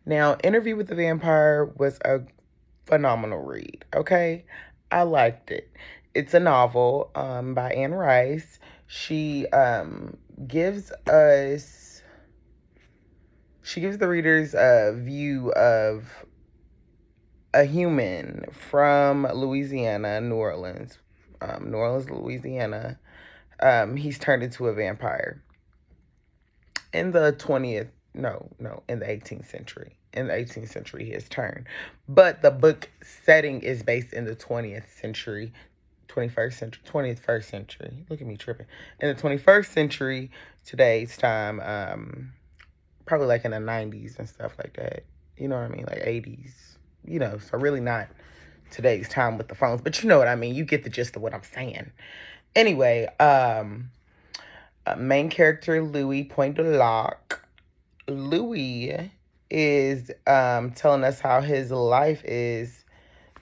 Now, Interview with the Vampire was a phenomenal read, okay? I liked it. It's a novel by Anne Rice. She gives us, she gives the readers a view of a human from Louisiana, New Orleans, Louisiana. He's turned into a vampire in the 20th, no, in the 18th century. In the 18th century, he has turned. But the book setting is based in the 20th century, 21st century, 21st century. Look at me tripping. In the 21st century, today's time, probably like in the 90s and stuff like that. You know what I mean? Like 80s. So really not today's time with the phones, but you know what I mean. You get the gist of what I'm saying. Anyway, main character Louis Point de Loc. Louis is telling us how his life is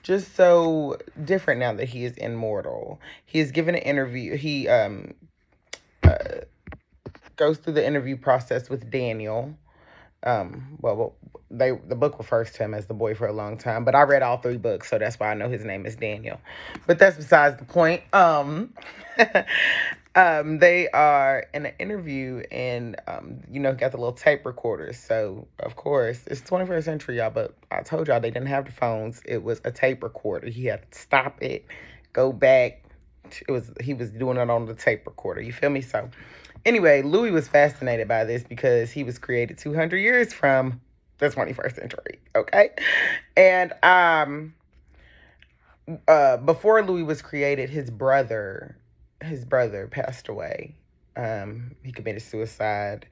just so different now that he is immortal. He is given an interview. He goes through the interview process with Daniel. The book refers to him as the boy for a long time, but I read all three books, so that's why I know his name is Daniel. But that's besides the point. They are in an interview, and got the little tape recorders. So of course it's 21st century, y'all. But I told y'all they didn't have the phones. It was a tape recorder. He had to stop it, go back. He was doing it on the tape recorder. You feel me? So anyway, Louis was fascinated by this because he was created 200 years from the 21st century. Okay, and before Louis was created, his brother passed away. He committed suicide.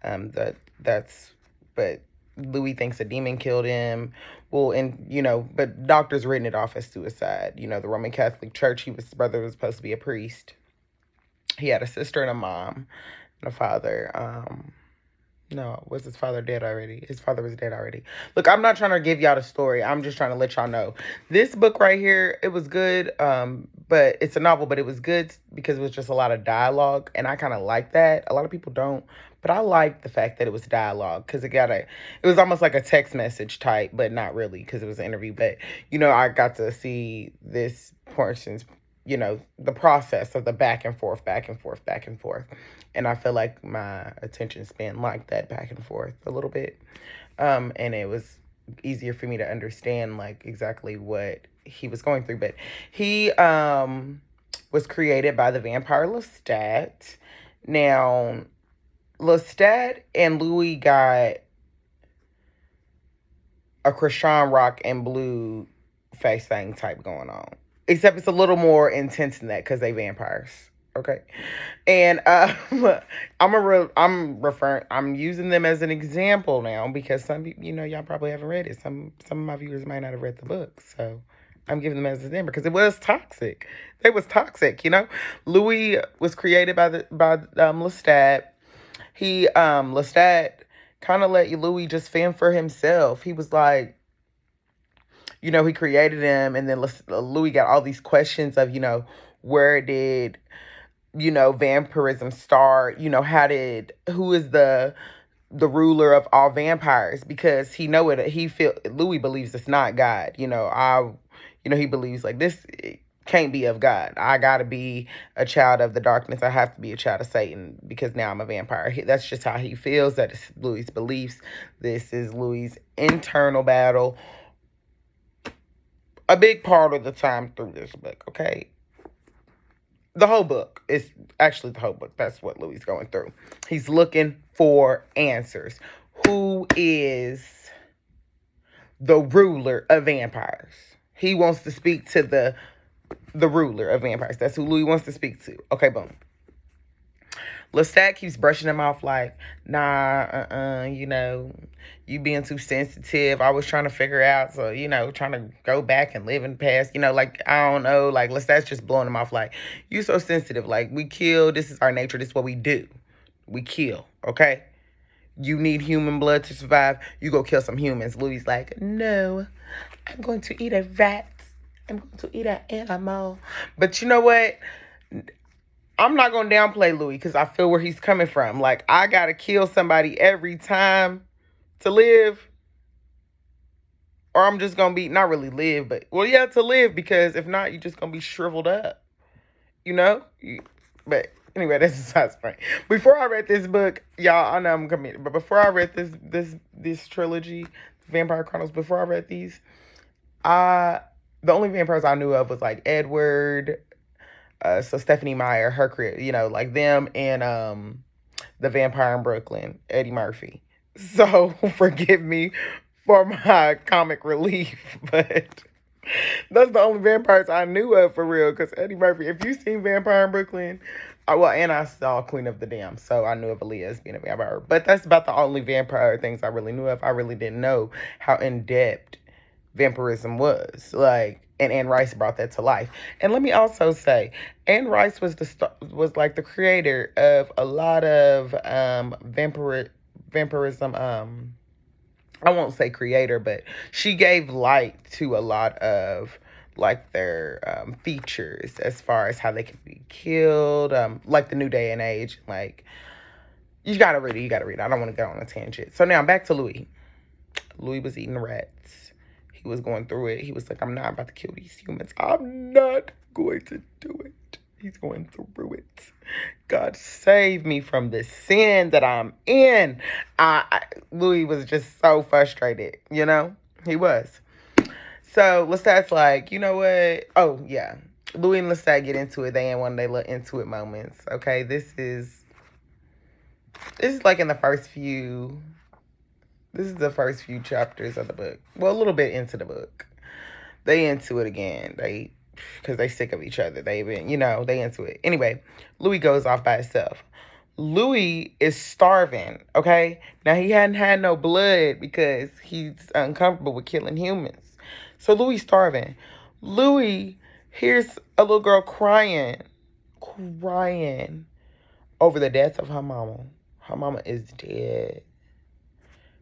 But Louis thinks a demon killed him. Well, but doctors written it off as suicide. The Roman Catholic Church. His brother was supposed to be a priest. He had a sister and a mom and a father. No, was his father dead already? His father was dead already. Look, I'm not trying to give y'all the story. I'm just trying to let y'all know. This book right here, it was good. But it's a novel, but it was good because it was just a lot of dialogue. And I kind of like that. A lot of people don't. But I like the fact that it was dialogue because it was almost like a text message type, but not really because it was an interview. But, I got to see this person's the process of the back and forth, back and forth, back and forth. And I feel like my attention span liked that back and forth a little bit. And it was easier for me to understand like exactly what he was going through. But he was created by the vampire Lestat. Now, Lestat and Louis got a Krishan Rock and Blue face thing type going on. Except it's a little more intense than that because they vampires. Okay. And I'm using them as an example now because some people, y'all probably haven't read it. Some of my viewers might not have read the book. So I'm giving them as an example because it was toxic. They was toxic, Louis was created by Lestat. Lestat kind of let Louis just fend for himself. He was like, he created him, and then Louis got all these questions of, where did, vampirism start? Who is the ruler of all vampires? Because Louis believes it's not God. He believes like this can't be of God. I gotta be a child of the darkness. I have to be a child of Satan because now I'm a vampire. That's just how he feels. That is Louis' beliefs. This is Louis' internal battle. A big part of the time through this book, okay? The whole book is actually the whole book. That's what Louis is going through. He's looking for answers. Who is the ruler of vampires? He wants to speak to the ruler of vampires. That's who Louis wants to speak to. Okay, boom. Lestat keeps brushing him off like, nah, you being too sensitive. I was trying to figure out, so, trying to go back and live in the past, like, I don't know, like, Lestat's just blowing him off like, you so sensitive, like, we kill, this is our nature, this is what we do. We kill, okay? You need human blood to survive, you go kill some humans. Louis like, no, I'm going to eat a rat. I'm going to eat an animal. But you know what? I'm not going to downplay Louis because I feel where he's coming from. Like, I got to kill somebody every time to live. or I'm just gonna be not really live, but well, yeah, to live, because if not, you're just gonna be shriveled up, you know. But anyway, that's besides the point. Before I read this book, y'all, I know I'm committed, but before I read this trilogy, Vampire Chronicles, before I read these, I the only vampires I knew of was like Edward, so Stephanie Meyer, her career, like them, and the vampire in Brooklyn, Eddie Murphy. So forgive me for my comic relief, but that's the only vampires I knew of for real. Because Eddie Murphy, if you seen Vampire in Brooklyn, and I saw Queen of the Dam, so I knew of Aaliyah as being a vampire. But that's about the only vampire things I really knew of. I really didn't know how in depth vampirism was. Like, and Anne Rice brought that to life. And let me also say, Anne Rice was like the creator of a lot of vampirism. I won't say creator, but she gave light to a lot of like their features as far as how they can be killed, like the new day and age. Like, you gotta read it. You gotta read it. I don't want to go on a tangent. So now back to Louis. Louis was eating rats. He was going through it. He was like, I'm not about to kill these humans. I'm not going to do it. He's going through it. God save me from this sin that I'm in. Louis was just so frustrated, He was. So Lestat's like, you know what? Oh, yeah. Louis and Lestat get into it. They ain't one of their little into it moments. Okay, this is like in the first few... This is the first few chapters of the book. Well, a little bit into the book. They into it again. Because they sick of each other. They into it. Anyway, Louis goes off by himself. Louis is starving, okay? Now, he hadn't had no blood because he's uncomfortable with killing humans. So, Louis starving. Louis hears a little girl crying over the death of her mama. Her mama is dead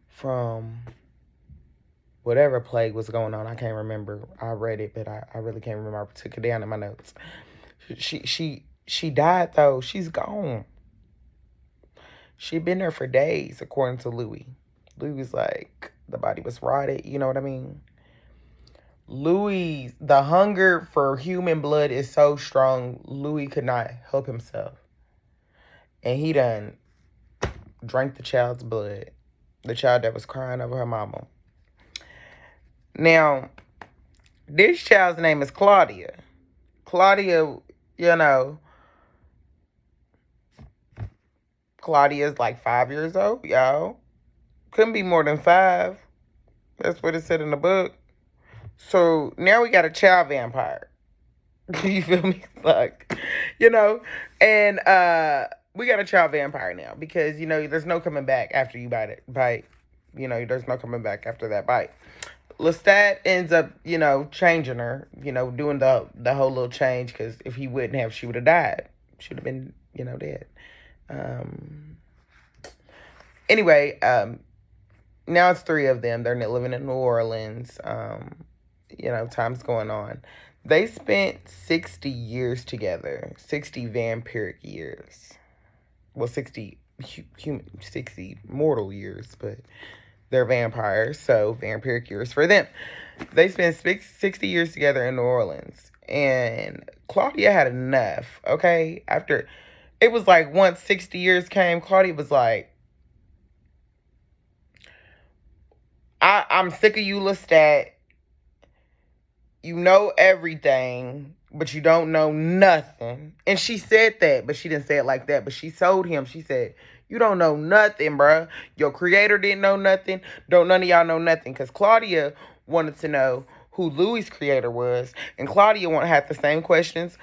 from whatever plague was going on. I can't remember. I read it, but I really can't remember. I took it down in my notes. She died, though. She's gone. She'd been there for days, according to Louis. Louis was like, the body was rotted. You know what I mean? Louis, the hunger for human blood is so strong, Louis could not help himself. And he done drank the child's blood. The child that was crying over her mama. Now, this child's name is Claudia. Claudia, Claudia's like 5 years old, y'all. Couldn't be more than 5. That's what it said in the book. So now we got a child vampire. You feel me? Like, and we got a child vampire now because, there's no coming back after you bite. There's no coming back after that bite. Lestat ends up, changing her, doing the whole little change, because if he wouldn't have, she would have died. She would have been, dead. Anyway, now it's 3 of them. They're living in New Orleans. Time's going on. They spent 60 years together. 60 vampiric years. Well, 60 mortal years, but they're vampires, so vampiric years for them. They spent 60 years together in New Orleans. And Claudia had enough, okay? After, it was like once 60 years came, Claudia was like, I'm sick of you, Lestat. You know everything, but you don't know nothing. And she said that, but she didn't say it like that. But she told him, she said, you don't know nothing, bruh. Your creator didn't know nothing. Don't none of y'all know nothing. Because Claudia wanted to know who Louis' creator was. And Claudia had the same questions.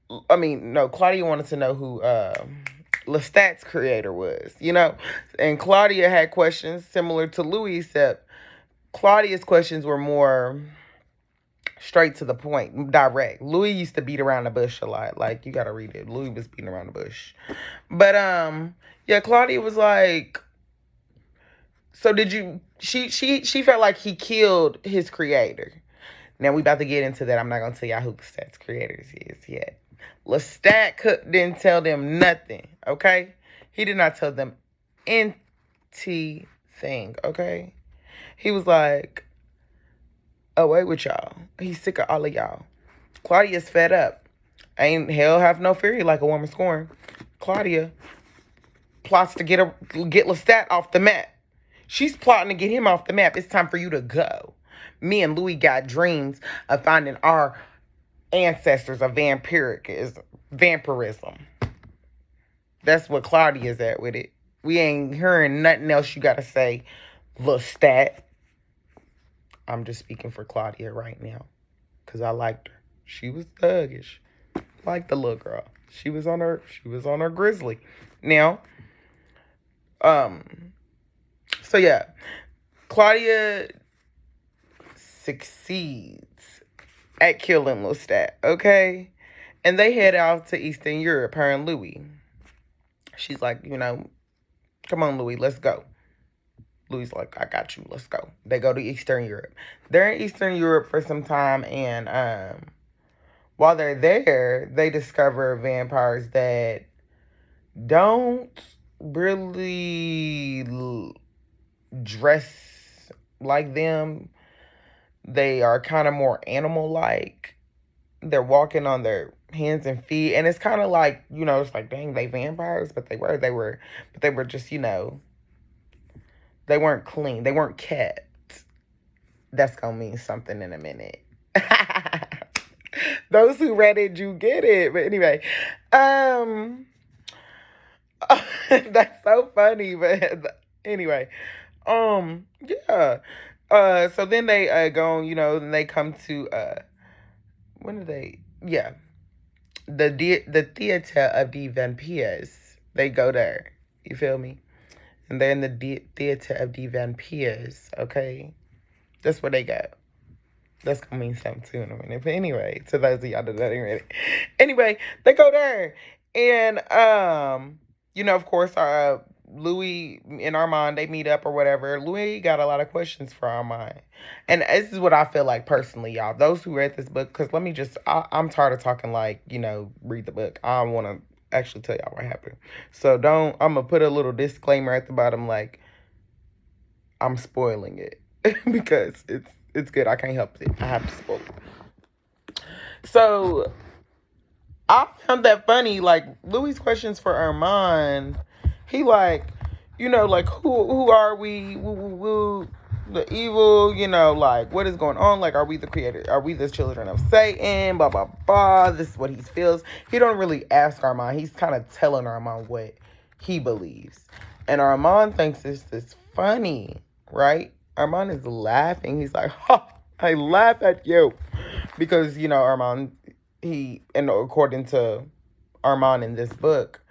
Claudia wanted to know who Lestat's creator was, And Claudia had questions similar to Louis, except Claudia's questions were more straight to the point, direct. Louis used to beat around the bush a lot. Like, you gotta read it. Louis was beating around the bush. But, yeah, Claudia was like, so did you, she felt like he killed his creator. Now, we about to get into that. I'm not gonna tell y'all who Lestat's creators is yet. Lestat didn't tell them nothing, okay? He did not tell them anything, okay? He was like, away with y'all. He's sick of all of y'all. Claudia's fed up. Ain't hell have no fury like a woman scorned. Claudia plots to get Lestat off the map. She's plotting to get him off the map. It's time for you to go. Me and Louis got dreams of finding our ancestors of vampirism. That's what Claudia's at with it. We ain't hearing nothing else you gotta say, Lestat. I'm just speaking for Claudia right now. Because I liked her. She was thuggish. Like the little girl. She was on her grizzly. Now, so yeah. Claudia succeeds at killing Lestat, okay? And they head out to Eastern Europe, her and Louis. She's like, come on, Louis, let's go. Louis like, I got you, let's go. They go to Eastern Europe. They're in Eastern Europe for some time, and while they're there, they discover vampires that don't really dress like them. They are kind of more animal-like. They're walking on their hands and feet, and it's kind of like, it's like, dang, they vampires, but they were just, they weren't clean. They weren't kept. That's gonna mean something in a minute. Those who read it, you get it. But anyway, that's so funny. But anyway, yeah. So then they go, and they come to when did they? Yeah, the theater of the vampires. They go there. You feel me? And they're in the theater of the vampires. Okay, that's where they go. That's gonna mean something too in a minute. But anyway, to those of y'all that didn't read it. Anyway, they go there. And of course, Louis and Armand, they meet up or whatever. Louis got a lot of questions for Armand. And this is what I feel like personally, y'all. Those who read this book, because I'm tired of talking like, read the book. I want to actually tell y'all what happened. So I'm going to put a little disclaimer at the bottom like, I'm spoiling it. Because it's good. I can't help it. I have to spoil it. So I found that funny. Like, Louis' questions for Armand, he like, like, who are we? Woo, woo, woo. The evil, like, what is going on? Like, are we the creator? Are we the children of Satan? Blah, blah, blah. This is what he feels. He don't really ask Armand. He's kind of telling Armand what he believes. And Armand thinks this is funny, right? Armand is laughing. He's like, ha, I laugh at you. Because, Armand, and according to Armand in this book,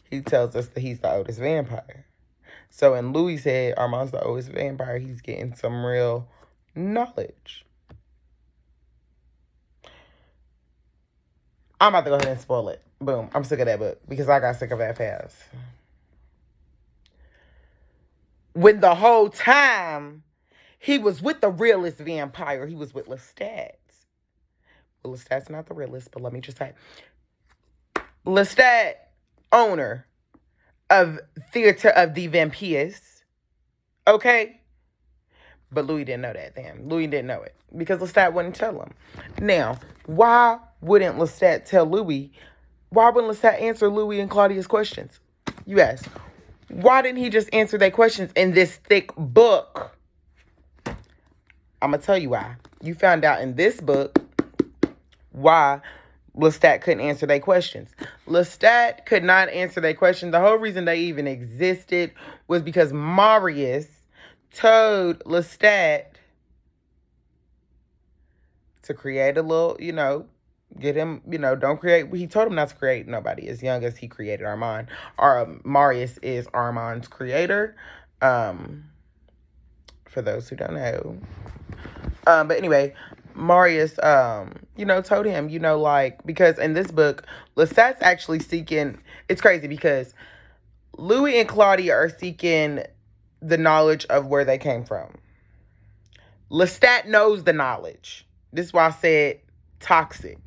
he tells us that he's the oldest vampire. So in Louis' head, Armand's the oldest vampire. He's getting some real knowledge. I'm about to go ahead and spoil it. Boom. I'm sick of that book because I got sick of that fast. When the whole time he was with the realest vampire, he was with Lestat. Well, Lestat's not the realest, but let me just say, Lestat, owner of Theater of the Vampires. Okay? But Louis didn't know that, damn. Louis didn't know it. Because Lestat wouldn't tell him. Now, why wouldn't Lestat tell Louis? Why wouldn't Lestat answer Louis and Claudia's questions? You ask. Why didn't he just answer their questions in this thick book? I'm going to tell you why. You found out in this book why Lestat couldn't answer their questions. Lestat could not answer their question. The whole reason they even existed was because Marius told Lestat to create a little, get him, don't create. He told him not to create nobody as young as he created Armand. Marius is Armand's creator. For those who don't know. But anyway, Marius, told him, because in this book, Lestat's actually seeking, it's crazy because Louis and Claudia are seeking the knowledge of where they came from. Lestat knows the knowledge. This is why I said toxic.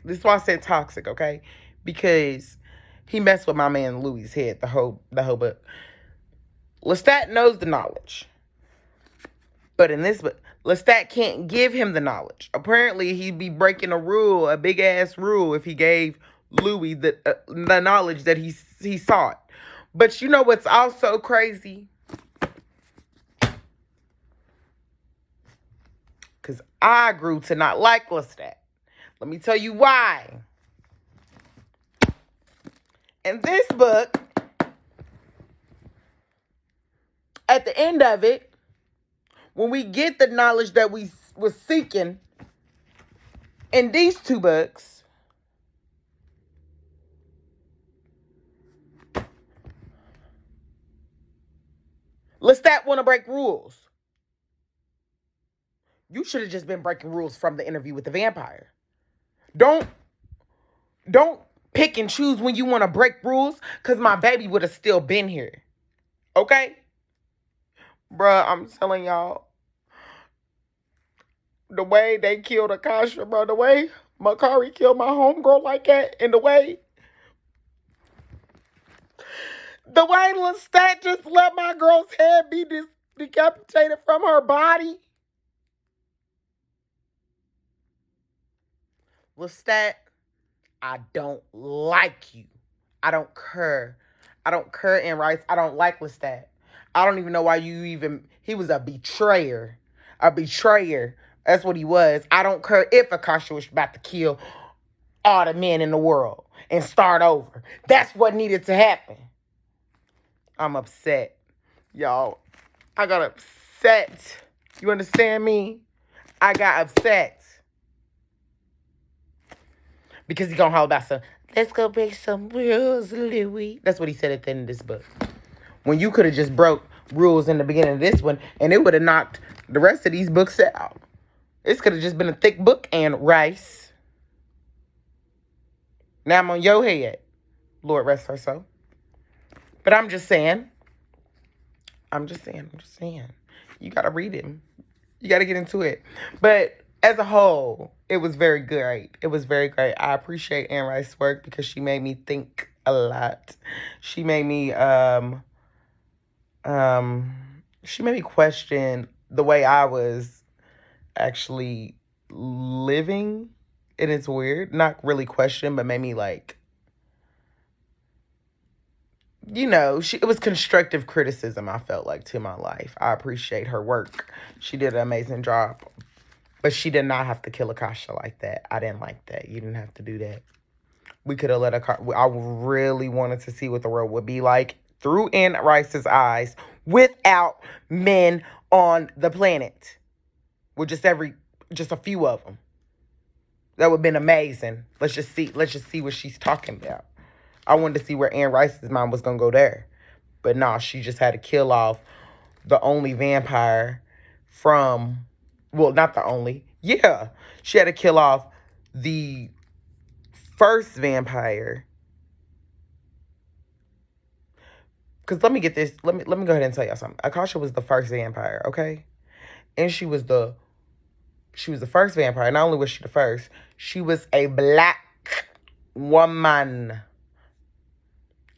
Okay? Because he messed with my man Louis' head the whole book. Lestat knows the knowledge. But in this book, Lestat can't give him the knowledge. Apparently, he'd be breaking a rule, a big ass rule, if he gave Louis the knowledge that he sought. But you know what's also crazy? Because I grew to not like Lestat. Let me tell you why. In this book, at the end of it, when we get the knowledge that we was seeking in these two books, Lestat want to break rules. You should have just been breaking rules from the interview with the vampire. Don't pick and choose when you want to break rules, because my baby would have still been here. Okay? Bruh, I'm telling y'all, the way they killed Akasha, bro, the way Makari killed my homegirl like that, and the way Lestat just let my girl's head be decapitated from her body. Lestat, I don't like you. I don't care. I don't care, Anne Rice. I don't like Lestat. I don't even know why you even... He was a betrayer. A betrayer. That's what he was. I don't care if Akasha was about to kill all the men in the world and start over. That's what needed to happen. I'm upset. Y'all, I got upset. You understand me? I got upset. Because he gonna holler about some, let's go break some rules, Louis. That's what he said at the end of this book. When you could have just broke rules in the beginning of this one, and it would have knocked the rest of these books out. This could have just been a thick book, and Rice. Now I'm on your head. Lord rest her soul. But I'm just saying. You gotta read it. You gotta get into it. But as a whole, it was very great. It was very great. I appreciate Anne Rice's work because she made me think a lot. She made me question the way I was actually living. And it's weird. Not really question, but made me like, you know, it was constructive criticism, I felt like, to my life. I appreciate her work. She did an amazing job. But she did not have to kill Akasha like that. I didn't like that. You didn't have to do that. We could have let I really wanted to see what the world would be like through Anne Rice's eyes without men on the planet. With just a few of them. That would have been amazing. Let's just see what she's talking about. I wanted to see where Anne Rice's mind was going to go there. But no, she just had to kill off the only vampire from... Well, not the only. Yeah. She had to kill off the first vampire. Because let me get this. Let me go ahead and tell y'all something. Akasha was the first vampire, okay? And she was the first vampire. Not only was she the first, she was a black woman.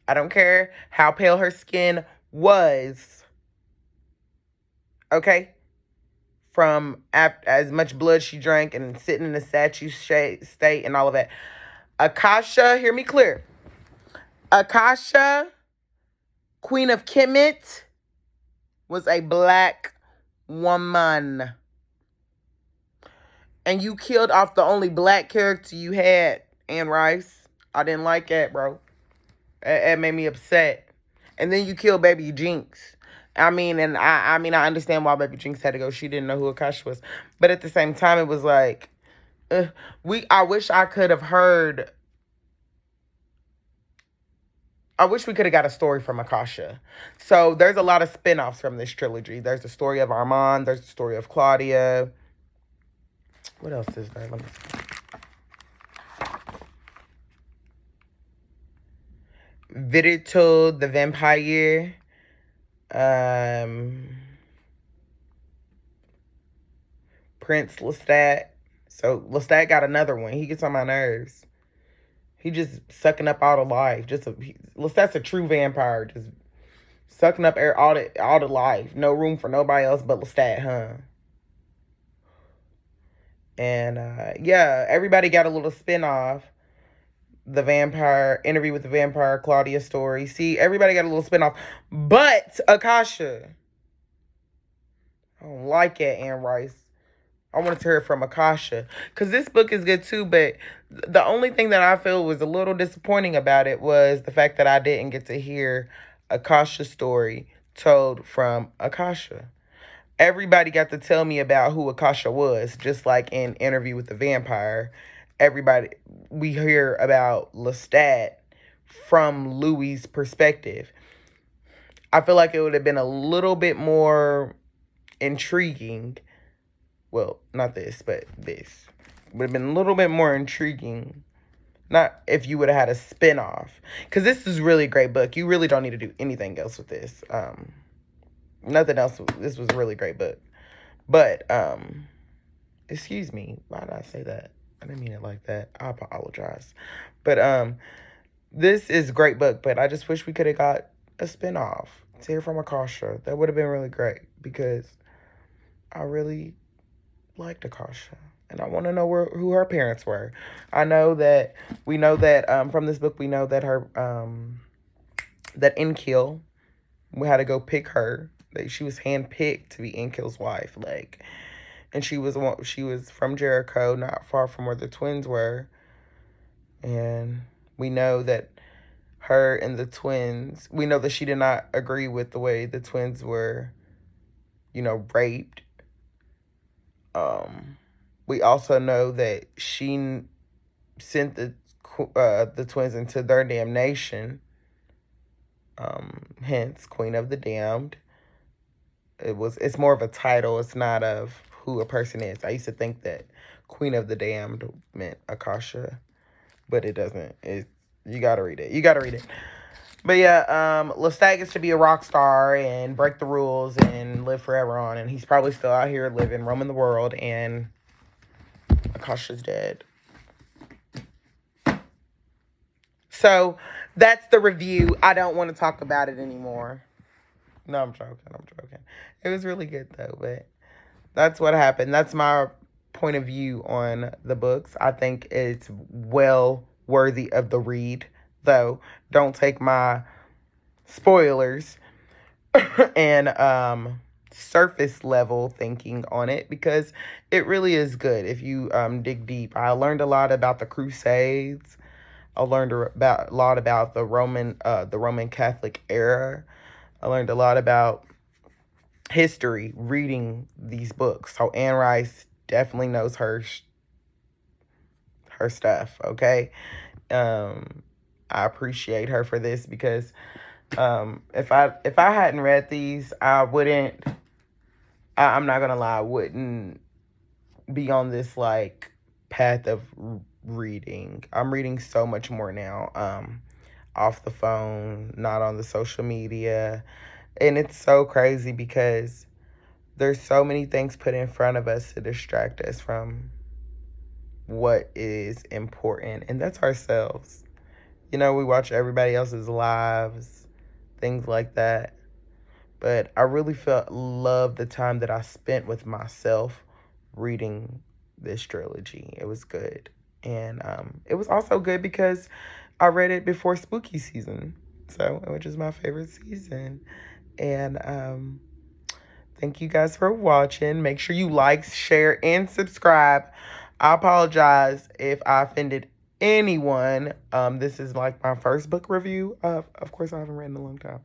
I don't care how pale her skin was. Okay? From as much blood she drank and sitting in a statue state and all of that. Akasha, hear me clear. Akasha, Queen of Kemet, was a black woman. And you killed off the only black character you had, Anne Rice. I didn't like that, bro. It made me upset. And then you killed Baby Jinx. I mean, I understand why Baby Jinx had to go. She didn't know who Akasha was. But at the same time, it was like, I wish I could have heard. I wish we could have got a story from Akasha. So there's a lot of spinoffs from this trilogy. There's the story of Armand. There's the story of Claudia. What else is there? Let me see. Virito the Vampire. Prince Lestat. So Lestat got another one. He gets on my nerves. He just sucking up all the life. Lestat's a true vampire. Just Sucking up air all the life. No room for nobody else but Lestat, huh? And yeah, everybody got a little spinoff. The vampire interview with the vampire, Claudia story. See, everybody got a little spinoff, but Akasha. I don't like it, Anne Rice. I wanted to hear it from Akasha because this book is good too. But the only thing that I feel was a little disappointing about it was the fact that I didn't get to hear Akasha's story told from Akasha. Everybody got to tell me about who Akasha was, just like in Interview with the Vampire. Everybody, we hear about Lestat from Louis' perspective. I feel like it would have been a little bit more intriguing. Well, not this, but this would have been a little bit more intriguing. Not if you would have had a spinoff, because this is really a great book. You really don't need to do anything else with this. Nothing else. This was a really great book. But excuse me, why did I say that? I didn't mean it like that. I apologize. But this is a great book, but I just wish we could have got a spinoff to hear from Akasha. That would have been really great because I really liked Akasha. And I want to know who her parents were. We know that from this book, we know that her, that Enkil, we had to go pick her. That she was handpicked to be Enkil's wife. Like, and she was from Jericho, not far from where the twins were. And we know that her and the twins, we know that she did not agree with the way the twins were, raped. We also know that she sent the twins into their damnation. Hence, Queen of the Damned. It's more of a title. It's not of who a person is. I used to think that Queen of the Damned meant Akasha, but it doesn't. You gotta read it. You gotta read it. But yeah, Lestat gets to be a rock star and break the rules and live forever on, and he's probably still out here living, roaming the world, and Akasha's dead. So that's the review. I don't want to talk about it anymore. No, I'm joking. It was really good though, but that's what happened. That's my point of view on the books. I think it's well worthy of the read, though. Don't take my spoilers and surface level thinking on it, because it really is good if you dig deep. I learned a lot about the Crusades. I learned a lot about the Roman Catholic era. I learned a lot about history reading these books. So Anne Rice definitely knows her stuff, okay? I appreciate her for this because if I hadn't read these, I'm not gonna lie, I wouldn't be on this like path of reading. I'm reading so much more now, off the phone, not on the social media. And it's so crazy because there's so many things put in front of us to distract us from what is important, and that's ourselves. We watch everybody else's lives, things like that. But I really love the time that I spent with myself reading this trilogy. It was good. And it was also good because I read it before spooky season, which is my favorite season. And thank you guys for watching. Make sure you like, share, and subscribe. I apologize if I offended anyone. This is like my first book review. Of course, I haven't read in a long time.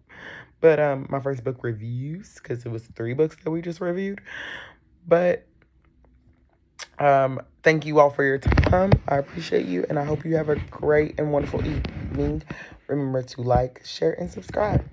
But my first book reviews, because it was 3 books that we just reviewed. But thank you all for your time. I appreciate you, and I hope you have a great and wonderful evening. Remember to like, share, and subscribe.